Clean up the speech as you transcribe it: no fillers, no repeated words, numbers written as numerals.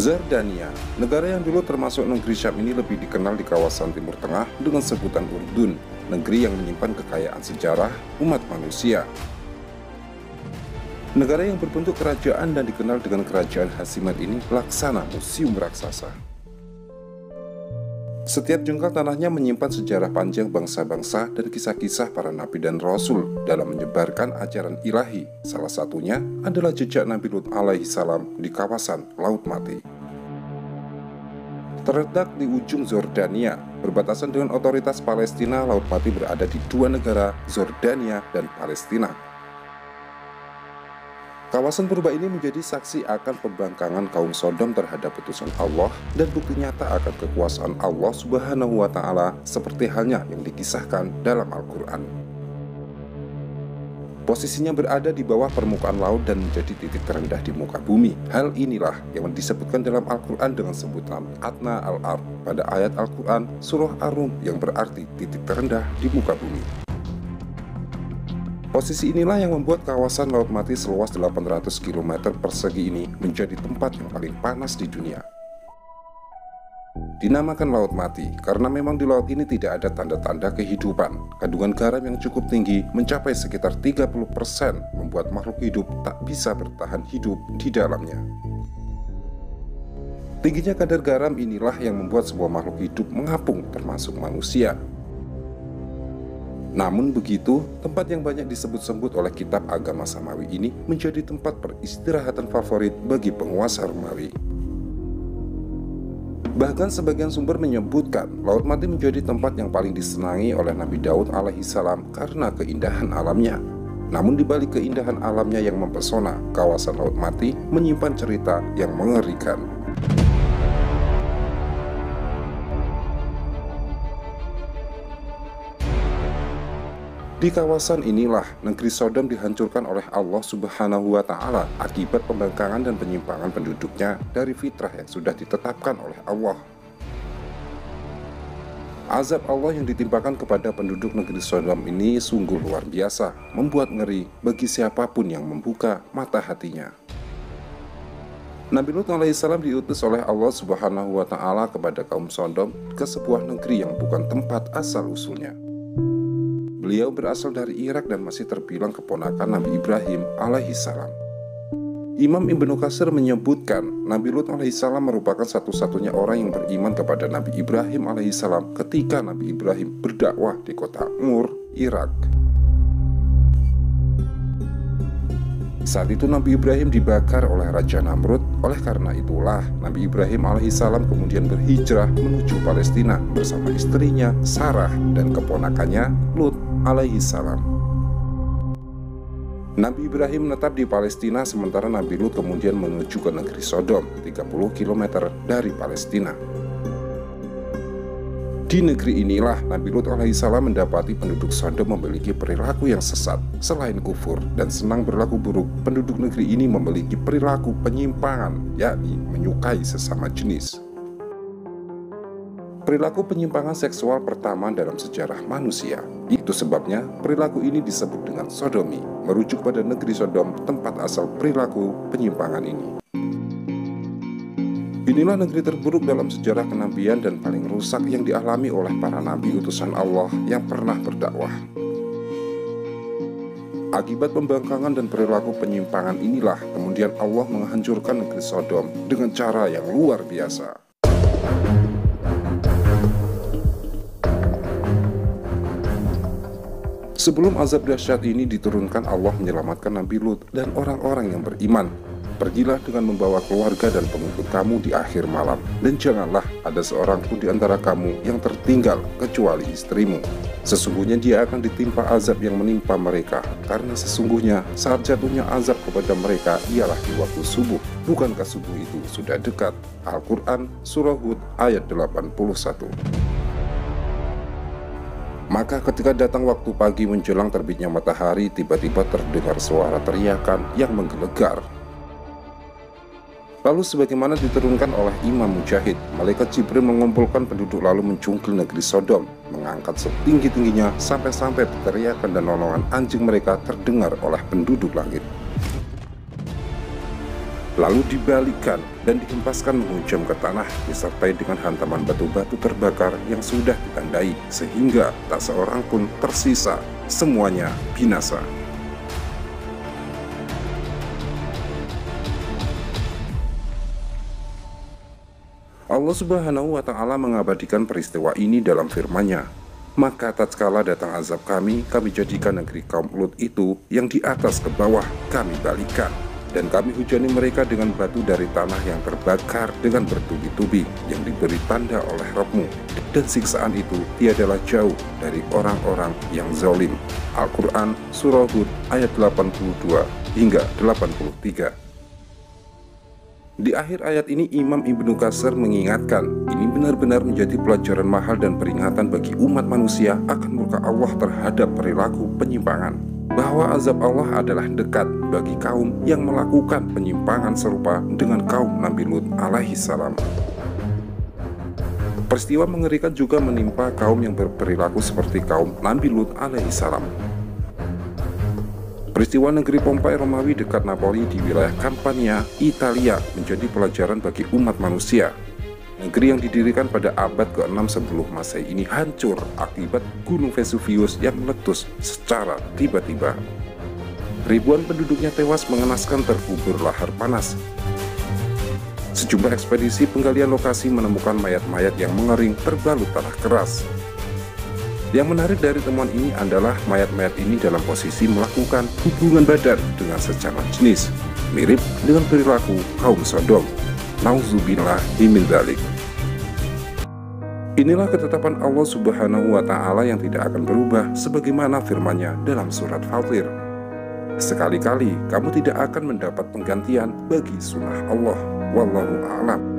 Zardania, negara yang dulu termasuk negeri Syam ini lebih dikenal di kawasan Timur Tengah dengan sebutan Urdun, negeri yang menyimpan kekayaan sejarah umat manusia. Negara yang berbentuk kerajaan dan dikenal dengan kerajaan Hasimat ini laksana museum raksasa. Setiap jengkal tanahnya menyimpan sejarah panjang bangsa-bangsa dan kisah-kisah para nabi dan rasul dalam menyebarkan ajaran ilahi. Salah satunya adalah jejak Nabi Lut alaihi salam di kawasan Laut Mati. Terletak di ujung Zordania, berbatasan dengan otoritas Palestina, Laut Mati berada di dua negara, Zordania dan Palestina. Kawasan purba ini menjadi saksi akan pembangkangan kaum Sodom terhadap putusan Allah dan bukti nyata akan kekuasaan Allah Subhanahu wa Ta'ala, seperti halnya yang dikisahkan dalam Al-Quran. Posisinya berada di bawah permukaan laut dan menjadi titik terendah di muka bumi. Hal inilah yang disebutkan dalam Al-Quran dengan sebutan Adna al-Ard pada ayat Al-Quran Surah Ar-Rum yang berarti titik terendah di muka bumi. Posisi inilah yang membuat kawasan Laut Mati seluas 800 km persegi ini menjadi tempat yang paling panas di dunia. Dinamakan Laut Mati karena memang di laut ini tidak ada tanda-tanda kehidupan. Kandungan garam yang cukup tinggi mencapai sekitar 30% membuat makhluk hidup tak bisa bertahan hidup di dalamnya. Tingginya kadar garam inilah yang membuat sebuah makhluk hidup mengapung termasuk manusia. Namun begitu, tempat yang banyak disebut-sebut oleh kitab agama Samawi ini menjadi tempat peristirahatan favorit bagi penguasa Romawi. Bahkan sebagian sumber menyebutkan Laut Mati menjadi tempat yang paling disenangi oleh Nabi Daud alaihi salam karena keindahan alamnya. Namun di balik keindahan alamnya yang mempesona, kawasan Laut Mati menyimpan cerita yang mengerikan. Di kawasan inilah negeri Sodom dihancurkan oleh Allah Subhanahu wa Ta'ala akibat pembangkangan dan penyimpangan penduduknya dari fitrah yang sudah ditetapkan oleh Allah. Azab Allah yang ditimpakan kepada penduduk negeri Sodom ini sungguh luar biasa, membuat ngeri bagi siapapun yang membuka mata hatinya. Nabi Lut alaihissalam diutus oleh Allah Subhanahu wa Ta'ala kepada kaum Sodom ke sebuah negeri yang bukan tempat asal usulnya. Beliau berasal dari Irak dan masih terbilang keponakan Nabi Ibrahim alaihissalam. Imam Ibnu Katsir menyebutkan Nabi Lut alaihissalam merupakan satu-satunya orang yang beriman kepada Nabi Ibrahim alaihissalam ketika Nabi Ibrahim berdakwah di kota Ur, Irak. Saat itu Nabi Ibrahim dibakar oleh Raja Namrud. Oleh karena itulah Nabi Ibrahim alaihissalam kemudian berhijrah menuju Palestina bersama istrinya Sarah dan keponakannya Lut alaihissalam. Nabi Ibrahim menetap di Palestina sementara Nabi Lut kemudian menuju ke negeri Sodom 30 km dari Palestina. Di negeri inilah Nabi Lut alaihissalam mendapati penduduk Sodom memiliki perilaku yang sesat. Selain kufur dan senang berlaku buruk, penduduk negeri ini memiliki perilaku penyimpangan, yakni menyukai sesama jenis. Perilaku penyimpangan seksual pertama dalam sejarah manusia. Itu sebabnya perilaku ini disebut dengan sodomi, merujuk pada negeri Sodom, tempat asal perilaku penyimpangan ini. Inilah negeri terburuk dalam sejarah kenabian dan paling rusak yang dialami oleh para nabi utusan Allah yang pernah berdakwah. Akibat pembangkangan dan perilaku penyimpangan inilah kemudian Allah menghancurkan negeri Sodom dengan cara yang luar biasa. Sebelum azab dahsyat ini diturunkan, Allah menyelamatkan Nabi Lut dan orang-orang yang beriman. Pergilah dengan membawa keluarga dan pengikut kamu di akhir malam, dan janganlah ada seorang pun di antara kamu yang tertinggal kecuali istrimu. Sesungguhnya dia akan ditimpa azab yang menimpa mereka, karena sesungguhnya saat jatuhnya azab kepada mereka ialah di waktu subuh. Bukankah subuh itu sudah dekat? Al-Quran Surah Hud ayat 81. Maka ketika datang waktu pagi menjelang terbitnya matahari, tiba-tiba terdengar suara teriakan yang menggelegar. Lalu sebagaimana diturunkan oleh Imam Mujahid, malaikat Jibril mengumpulkan penduduk lalu mencungkil negeri Sodom, mengangkat setinggi-tingginya sampai-sampai teriakan dan nolongan anjing mereka terdengar oleh penduduk langit. lalu dibalikan dan dihempaskan menghujam ke tanah disertai dengan hantaman batu-batu terbakar yang sudah ditandai sehingga tak seorang pun tersisa, semuanya binasa. Allah Subhanahu wa Ta'ala mengabadikan peristiwa ini dalam firman-Nya. Maka tatkala datang azab kami jadikan negeri kaum Lut itu yang di atas ke bawah kami balikan, dan kami hujani mereka dengan batu dari tanah yang terbakar dengan bertubi-tubi yang diberi tanda oleh Rabb-Mu, dan siksaan itu tiadalah jauh dari orang-orang yang zalim. Al-Quran Surah Hud ayat 82 hingga 83. Di akhir ayat ini Imam Ibnu Katsir mengingatkan, ini benar-benar menjadi pelajaran mahal dan peringatan bagi umat manusia akan murka Allah terhadap perilaku penyimpangan, bahwa azab Allah adalah dekat bagi kaum yang melakukan penyimpangan serupa dengan kaum Nabi Lut alaihi salam. Peristiwa mengerikan juga menimpa kaum yang berperilaku seperti kaum Nabi Lut alaihi salam. Peristiwa negeri Pompei Romawi dekat Napoli di wilayah Campania, Italia menjadi pelajaran bagi umat manusia. Negeri yang didirikan pada abad ke-6 sebelum Masehi ini hancur akibat gunung Vesuvius yang meletus secara tiba-tiba. Ribuan penduduknya tewas mengenaskan terkubur lahar panas. Sejumlah ekspedisi penggalian lokasi menemukan mayat-mayat yang mengering terbalut tanah keras. Yang menarik dari temuan ini adalah mayat-mayat ini dalam posisi melakukan hubungan badan dengan sesama jenis, mirip dengan perilaku kaum Sodom. Nauzubillah min dzalik. Inilah ketetapan Allah Subhanahu wa Ta'ala yang tidak akan berubah sebagaimana firman-Nya dalam surat Fatir. Sekali-kali kamu tidak akan mendapat penggantian bagi sunnah Allah. Wallahu a'lam.